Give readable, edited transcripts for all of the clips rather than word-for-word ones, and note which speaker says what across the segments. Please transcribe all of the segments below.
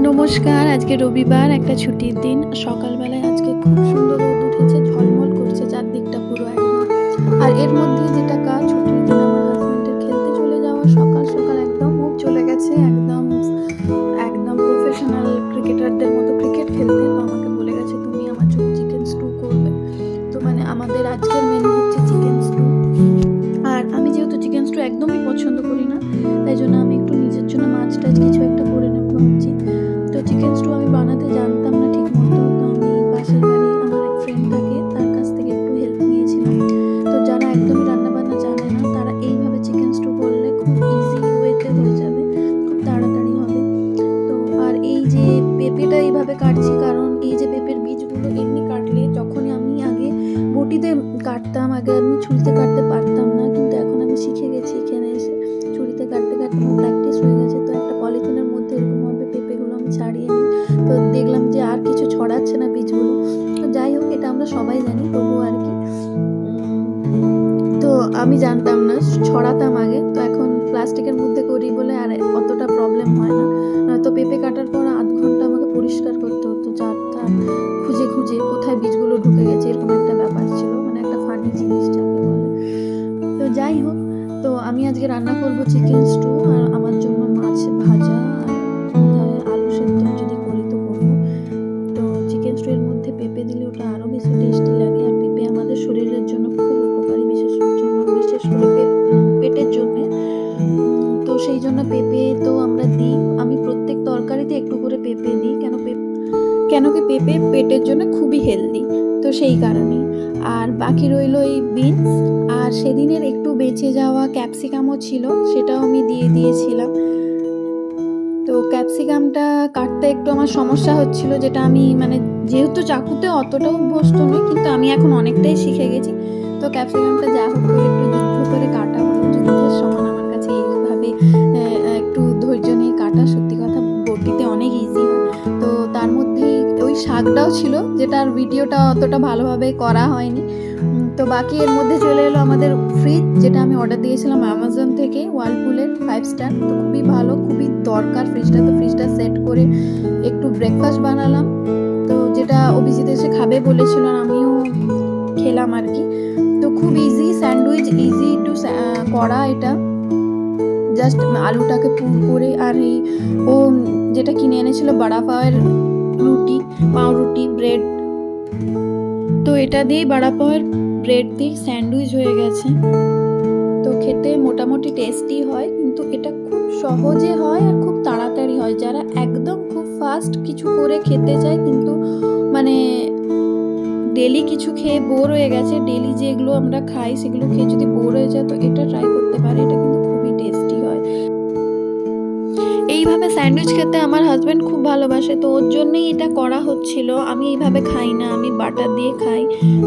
Speaker 1: নমস্কার। আজকে রবিবার, একটা ছুটির দিন। সকালবেলায় আজকে খুব সুন্দর রোদ উঠেছে, ঝলমল করছে চারদিকটা পুরো একদম। আর এর মধ্যে যেটা কাজ, ছুটির দিন আমার হাসব্যান্ডের খেলতে চলে যাওয়া। সকাল, সকাল একদম ও চলে গেছে একদম, একদম প্রফেশনাল ক্রিকেটারদের মতো ক্রিকেট খেলতে। তো আমাকে বলে গেছে, "তুমি আমার জন্য চিকেন স্টু করবে।" তো মানে আমাদের আজকের মেনু হচ্ছে চিকেন স্টু। আর আমি যেহেতু চিকেন স্টু একদমই পছন্দ করি না, তাই জন্য আমি একটু নিজের জন্য মাছ-টাছ কিছু একটা করে নেব ভাবছি। তো চিকেন স্টু আমি বানাতে জানতাম না ঠিকমতো। তো আমি পাশের বাড়ি আমার এক ফ্রেন্ড থাকে, তার কাছ থেকে একটু হেল্প নিয়েছিলাম। তো যারা একদমই রান্নাবান্না জানে না, তারা এইভাবে চিকেন স্টু করলে খুব ইজি ওয়েতে হয়ে যাবে, খুব তাড়াতাড়ি হবে। তো আর এই যে পেঁপেটা এইভাবে কাটছি, কারণ এই যে পেঁপের বীজগুলো এমনি কাটলে, যখনই আমি আগে বটিতে কাটতাম, আগে আমি ছুরিতে কাটতে পারতাম না, কিন্তু এখন আমি শিখে গেছি এখানে এসে। ছুরিতে কাটতে, কাটতে আমার প্র্যাকটিস হয়ে গেছে। তো একটা পলিথিনের মধ্যে এরকমভাবে পেঁপেগুলো আমি ছাড়িয়ে নিই। তো দেখলাম যে আর কিছু ছড়াচ্ছে না বীজগুলো। তো যাই হোক, এটা আমরা সবাই জানি, তবুও আরকি। তো আমি জানতাম না, ছড়াতাম আগে। তো এখন প্লাস্টিকের মধ্যে করি বলে আর অতটা প্রবলেম হয় না। নয়তো পেঁপে কাটার পর ০.৫ ঘন্টা আমাকে পরিষ্কার করতে হতো চার-ধার খুঁজে, খুঁজে কোথায় বীজগুলো ঢুকে গেছে, এরকম একটা ব্যাপার ছিল। মানে একটা ফানি জিনিস যাকে বলে। তো যাই হোক, তো আমি আজকে রান্না করব চিকেন স্টু, আর আমার জন্য মাছ ভাজা, আর বোধহয় আলু সেদ্ধ যদি করি তো করব। তো চিকেন স্টু এর মধ্যে পেঁপে দিলে ওটা আরো বেশি টেস্টি লাগে। আর পেঁপে আমাদের শরীরের জন্য খুব উপকারী, বিশেষ করে পেটের জন্যে। তো সেই জন্য পেঁপে তো আমরা দিই। আমি প্রত্যেক তরকারিতে একটু করে পেঁপে দিই। কেন কি পেঁপে পেটের জন্য খুবই হেলদি। তো সেই কারণেই। আর বাকি রইল এই বিনস, আর সেদিনের একটু বেঁচে যাওয়া ক্যাপসিকামও ছিল, সেটাও আমি দিয়ে দিয়েছিলাম। তো ক্যাপসিকামটা কাটতে একটু আমার সমস্যা হচ্ছিল, যেটা আমি মানে যেহেতু চাকুতে অতটাও অভ্যস্ত নই, কিন্তু আমি এখন অনেকটাই শিখে গেছি। তো ক্যাপসিকামটা যা হোক করে একটু যুদ্ধ করে কাটা হলো। যুদ্ধের সমান আমার কাছে এইভাবে একটু ধৈর্য নিয়ে কাটা, সত্যি কথা বটিতে অনেক ইজি হয়। তো তার মধ্যেই ওই শাকটাও ছিল, যেটার ভিডিওটা অতটা ভালোভাবে করা হয়নি। তো বাকি এর মধ্যে চলে এলো আমাদের ফ্রিজ, যেটা আমি অর্ডার দিয়েছিলাম অ্যামাজন থেকে, ওয়ার্লপুলের 5 স্টার। তো খুবই ভালো, খুবই দরকার ফ্রিজটা। তো ফ্রিজটা সেট করে একটু ব্রেকফাস্ট বানালাম। তো যেটা অভিজিৎ এসে খাবে বলেছিল, আর আমিও খেলাম আরকি। তো খুব ইজি স্যান্ডউইচ, ইজি টু করা এটা। জাস্ট আলুটাকে পুর করে, আর এই ও যেটা কিনে এনেছিল বাড়া পাওয়ের রুটি, পাউরুটি, ব্রেড। তো এটা দিয়েই বাড়া পাওয়ের ব্রেড দিয়ে স্যান্ডউইচ হয়ে গেছে। তো খেতে মোটামুটি টেস্টি হয়, কিন্তু এটা খুব সহজে হয় আর খুব তাড়াতাড়ি হয়। যারা একদম খুব ফাস্ট কিছু করে খেতে চায়, কিন্তু মানে ডেলি কিছু খেয়ে বোর হয়ে গেছে, ডেলি যেগুলো আমরা খাই সেগুলো খেয়ে যদি বোর হয়ে যায়, তো এটা ট্রাই করতে পারে। এটা কিন্তু খুবই টেস্টি হয়। এইভাবে স্যান্ডউইচ খেতে আমার হাসব্যান্ড খুব ভালোবাসে, তো ওর জন্যই এটা করা হচ্ছিল। আমি এইভাবে খাই না, আমি বাটার দিয়ে খাই।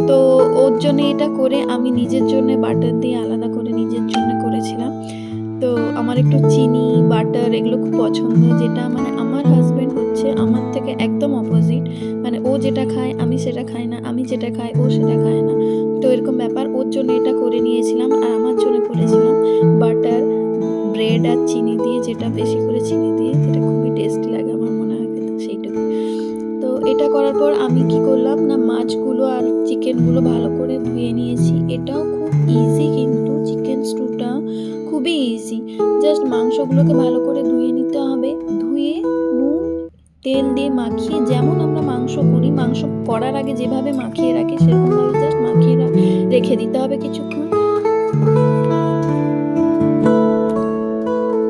Speaker 1: তো ওর জন্যে এটা করে আমি নিজের জন্যে বাটার দিয়ে আলাদা করে নিজের জন্য করেছিলাম। তো আমার একটু চিনি, বাটার এগুলো খুব পছন্দ, যেটা মানে আমার হাসব্যান্ড হচ্ছে আমার থেকে একদম অপোজিট। মানে ও যেটা খায় আমি সেটা খাই না, আমি যেটা খাই ও সেটা খায় না। তো এরকম ব্যাপার। ওর জন্য এটা করে নিয়েছিলাম, আর আমার জন্য করেছিলাম বাটার, ব্রেড আর চিনি দিয়ে, যেটা বেশি করে চিনি দিয়ে, যেটা খুবই টেস্টি লাগে আমার মনে হয় খেতে, সেইটুকু। তো এটা করার পর আমি কি করলাম না, মাছগুলো আর চিকেনগুলো ভালো করে ধুয়ে নিয়েছি। এটাও খুব ইজি, কিন্তু চিকেন স্টুটা খুবই ইজি। জাস্ট মাংসগুলোকে ভালো করে ধুয়ে নিতে হবে। ধুয়ে নুন, তেল দিয়ে মাখিয়ে, যেমন আমরা মাংস করি, মাংস করার আগে যেভাবে মাখিয়ে রাখি, সেরকমভাবে জাস্ট মাখিয়ে রেখে দিতে হবে কিছুক্ষণ।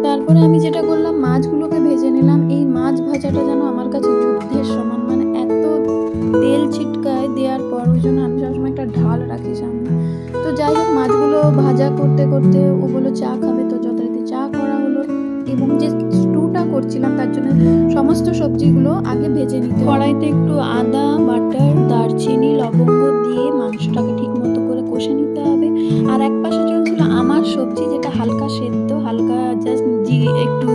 Speaker 1: তারপরে আমি যেটা করলাম, মাছগুলোকে ভেজে নিলাম। এই মাছ ভাজাটা যেন আমার কাছে যুদ্ধের সমান, মানে এত তেল ছিটকায় দেওয়ার পর, ওই জন্য আমি সবসময় একটা ঢাল রাখি সামনে। তো যাই হোক, মাছগুলো ভাজা করতে করতে ও বলল চা খাবে, তো যথারীতি চা করা হলো। এবং যে স্টুটা করছিলাম, তার জন্য সমস্ত সবজিগুলো আগে ভেজে নিতে, কড়াইতে একটু আদা, বাটার, দারচিনি, লবঙ্গ দিয়ে মাংসটাকে ঠিক মতো করে কষে নিতে হবে। আর এক পাশে চলছিল আমার সবজি, যেটা হালকা সেদ্ধ, হালকা জাস্ট একটু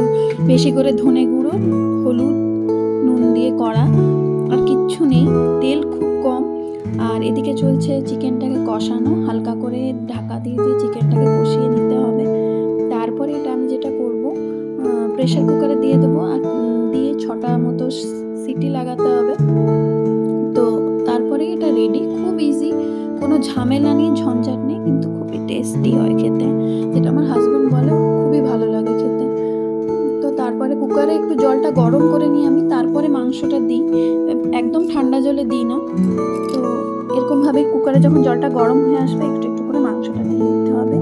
Speaker 1: বেশি করে ধনে গুঁড়ো, হলুদ, নুন দিয়ে করা, আর কিচ্ছু নেই, তেল খুব কম। আর এদিকে চলছে চিকেনটাকে কষানো, হালকা করে ঢাকা দিয়ে দিয়ে চিকেনটাকে কষিয়ে নিতে হবে। তারপরে এটা আমি যেটা করব, প্রেশার কুকারে দিয়ে দেবো, আর দিয়ে ৬টা মতো সিটি লাগাতে হবে। তো তারপরেই এটা রেডি। খুব ইজি, কোনো ঝামেলা নেই, ঝঞ্ঝাট নেই, কিন্তু খুবই টেস্টি হয় খেতে। যেটা আমার হাসব্যান্ড বলে খুবই ভালো লাগে খেতে। তো তারপরে কুকারে একটু জলটা গরম করে নিয়ে আমি তারপরে মাংসটা দিই। একদম ঠান্ডা জলে দিই না। তো এরকমভাবে কুকারে যখন জলটা গরম হয়ে আসবে একটু, একটু করে মাংসটা দিয়ে দিতে হবে।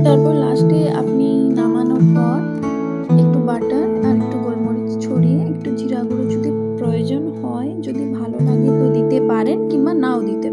Speaker 1: তারপর লাস্টে আপনি নামানোর পর একটু বাটার আর একটু গোলমরিচ ছড়িয়ে একটু জিরা গুঁড়ো যদি প্রয়োজন হয়, যদি ভালো লাগে তো দিতে পারেন কিংবা নাও দিতে